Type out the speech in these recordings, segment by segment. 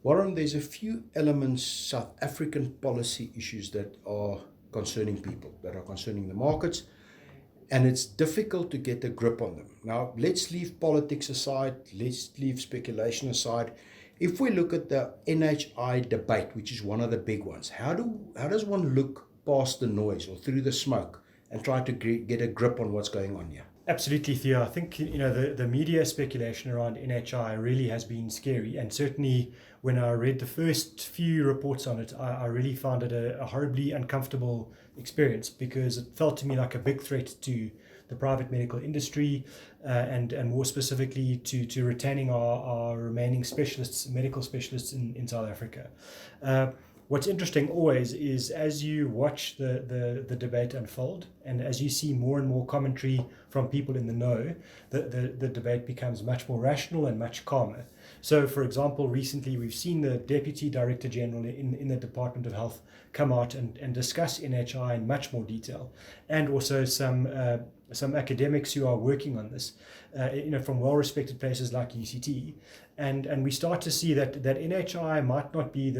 Warren, there's a few elements, South African policy issues that are concerning people, that are concerning the markets, and it's difficult to get a grip on them. Now, let's leave politics aside, let's leave speculation aside. If we look at the NHI debate, which is one of the big ones, how does one look past the noise or through the smoke and try to get a grip on what's going on here? Absolutely, Theo. I think the media speculation around NHI really has been scary, and certainly when I read the first few reports on it, I really found it a horribly uncomfortable experience, because it felt to me like a big threat to the private medical industry, and more specifically to retaining our remaining medical specialists in South Africa. What's interesting always is, as you watch the debate unfold, and as you see more and more commentary from people in the know, the debate becomes much more rational and much calmer. So, for example, recently we've seen the Deputy Director General in the Department of Health come out and discuss NHI in much more detail, and also some academics who are working on this, from well-respected places like UCT, and we start to see that NHI might not be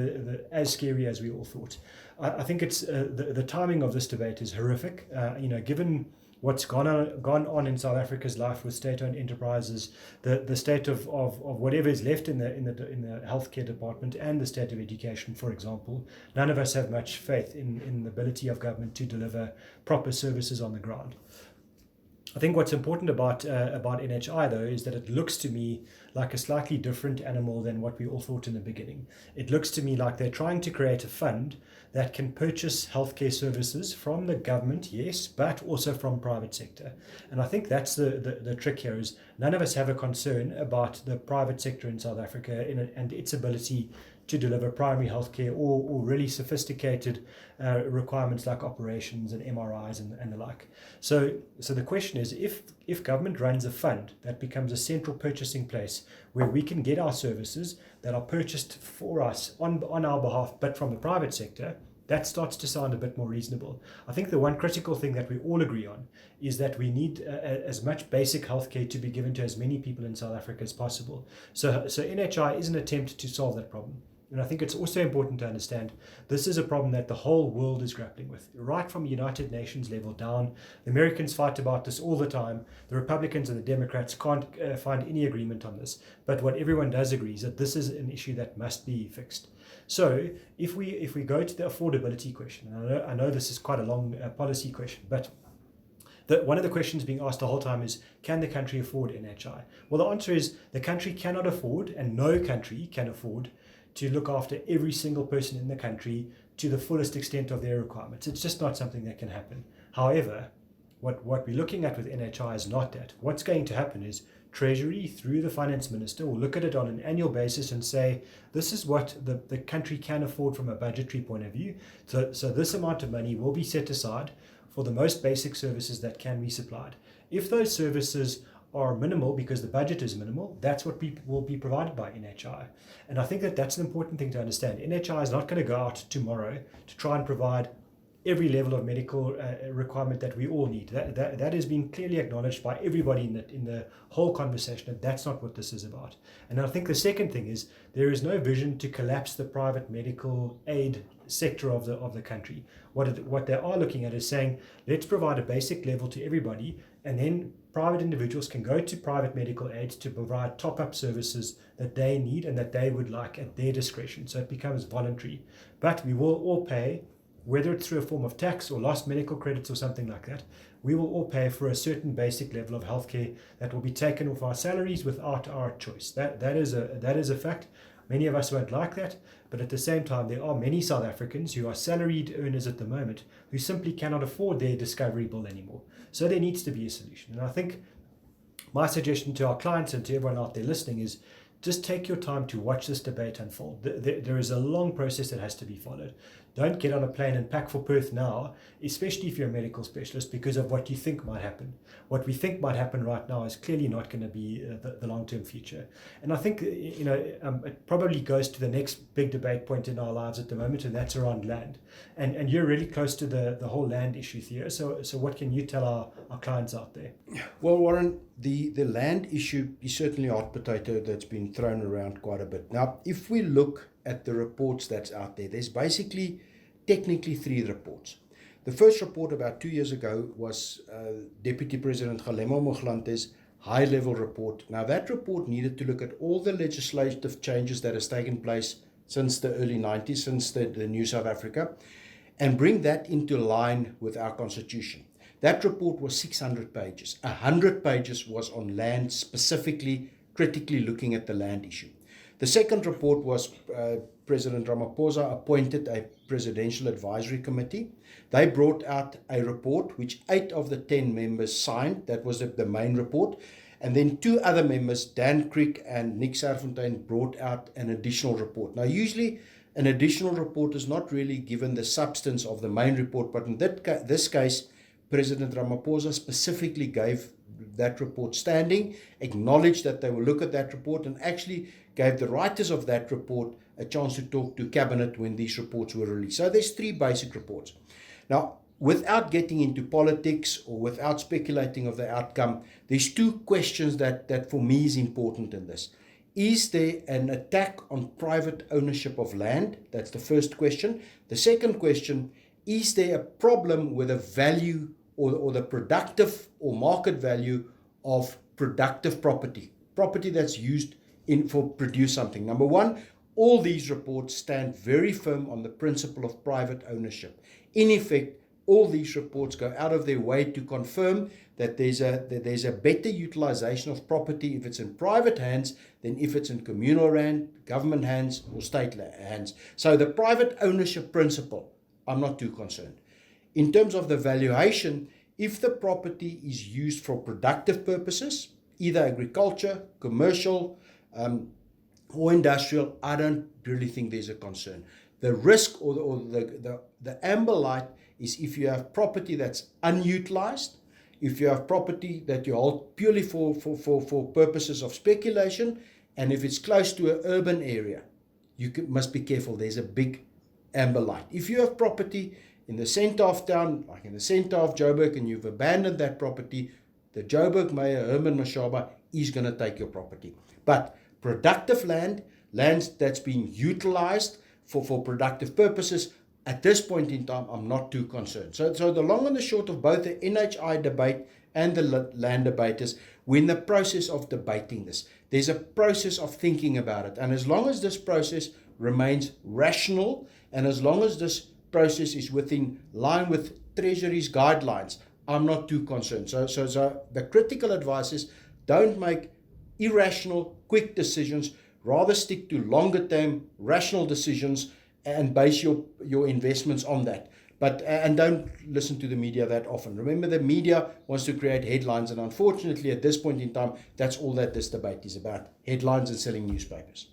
as scary as we all thought. I think it's the timing of this debate is horrific. Given what's gone on in South Africa's life with state-owned enterprises, the state of whatever is left in the healthcare department, and the state of education, for example. None of us have much faith in the ability of government to deliver proper services on the ground. I think what's important about NHI, though, is that it looks to me like a slightly different animal than what we all thought in the beginning. It looks to me like they're trying to create a fund that can purchase healthcare services from the government, yes, but also from private sector. And I think that's the trick here, is none of us have a concern about the private sector in South Africa and its ability to deliver primary healthcare or really sophisticated requirements like operations and MRIs and the like. So the question is, if government runs a fund that becomes a central purchasing place where we can get our services that are purchased for us on our behalf, but from the private sector, that starts to sound a bit more reasonable. I think the one critical thing that we all agree on is that we need as much basic healthcare to be given to as many people in South Africa as possible. So NHI is an attempt to solve that problem. And I think it's also important to understand this is a problem that the whole world is grappling with, right from United Nations level down. The Americans fight about this all the time. The Republicans and the Democrats can't find any agreement on this. But what everyone does agree is that this is an issue that must be fixed. So if we go to the affordability question, and I know this is quite a long policy question, but one of the questions being asked the whole time is, can the country afford NHI? Well, the answer is the country cannot afford, and no country can afford, to look after every single person in the country to the fullest extent of their requirements. It's just not something that can happen. However, what we're looking at with NHI is not that. What's going to happen is Treasury, through the Finance Minister, will look at it on an annual basis and say, this is what the country can afford from a budgetary point of view. So this amount of money will be set aside for the most basic services that can be supplied. If those services are minimal because the budget is minimal, that's what will be provided by NHI. And I think that's an important thing to understand. NHI is not going to go out tomorrow to try and provide every level of medical requirement that we all need. That has been clearly acknowledged by everybody in the whole conversation, and that's not what this is about. And I think the second thing is there is no vision to collapse the private medical aid sector of the country. What they are looking at is saying, let's provide a basic level to everybody, and then private individuals can go to private medical aids to provide top-up services that they need and that they would like at their discretion. So it becomes voluntary. But we will all pay, whether it's through a form of tax or lost medical credits or something like that, we will all pay for a certain basic level of healthcare that will be taken off our salaries without our choice. That is a fact. Many of us won't like that, but at the same time, there are many South Africans who are salaried earners at the moment who simply cannot afford their Discovery bill anymore. So there needs to be a solution. And I think my suggestion to our clients and to everyone out there listening is just take your time to watch this debate unfold. There is a long process that has to be followed. Don't get on a plane and pack for Perth now, especially if you're a medical specialist, because of what you think might happen. What we think might happen right now is clearly not going to be the long-term future. And I think it probably goes to the next big debate point in our lives at the moment, and that's around land. And you're really close to the whole land issue, Theo. So what can you tell our clients out there? Well, Warren, the land issue is certainly a hot potato that's been been thrown around quite a bit. Now, if we look at the reports that's out there, there's basically technically 3 reports. The first report about 2 years ago was Deputy President Galileo Moglante's high-level report. Now, that report needed to look at all the legislative changes that has taken place since the early 90s, since the new South Africa, and bring that into line with our constitution. That report was 600 pages. 100 pages was on land, specifically, critically looking at the land issue. The second report was President Ramaphosa appointed a presidential advisory committee. They brought out a report which 8 of the 10 members signed. That was the main report. And then 2 other members, Dan Crick and Nick Serfontein, brought out an additional report. Now, usually an additional report is not really given the substance of the main report, but in this case, President Ramaphosa specifically gave that report standing, acknowledged that they will look at that report, and actually gave the writers of that report a chance to talk to Cabinet when these reports were released. So there's 3 basic reports. Now, without getting into politics or without speculating of the outcome, there's 2 questions that for me is important in this. Is there an attack on private ownership of land? That's the first question. The second question, is there a problem with the value or the productive or market value of productive property that's used for produce something? Number 1, all these reports stand very firm on the principle of private ownership. In effect, all these reports go out of their way to confirm that there's a better utilization of property if it's in private hands than if it's in communal hand, government hands, or state hands. So the private ownership principle, I'm not too concerned. In terms of the valuation, if the property is used for productive purposes, either agriculture, commercial, or industrial, I don't really think there's a concern. The risk or the amber light is if you have property that's unutilized, if you have property that you hold purely for purposes of speculation, and if it's close to an urban area, you must be careful. There's a big amber light. If you have property in the center of town, like in the center of Joburg, and you've abandoned that property, the Joburg Mayor, Herman Mashaba, is going to take your property. But productive lands that's being utilized for productive purposes, at this point in time, I'm not too concerned. So the long and the short of both the NHI debate and the land debate is we're in the process of debating this. There's a process of thinking about it. And as long as this process remains rational, and as long as this process is within line with Treasury's guidelines, I'm not too concerned. So the critical advice is don't make irrational, quick decisions. Rather stick to longer term, rational decisions and base your investments on that. And don't listen to the media that often. Remember, the media wants to create headlines, and unfortunately at this point in time, that's all that this debate is about, headlines and selling newspapers.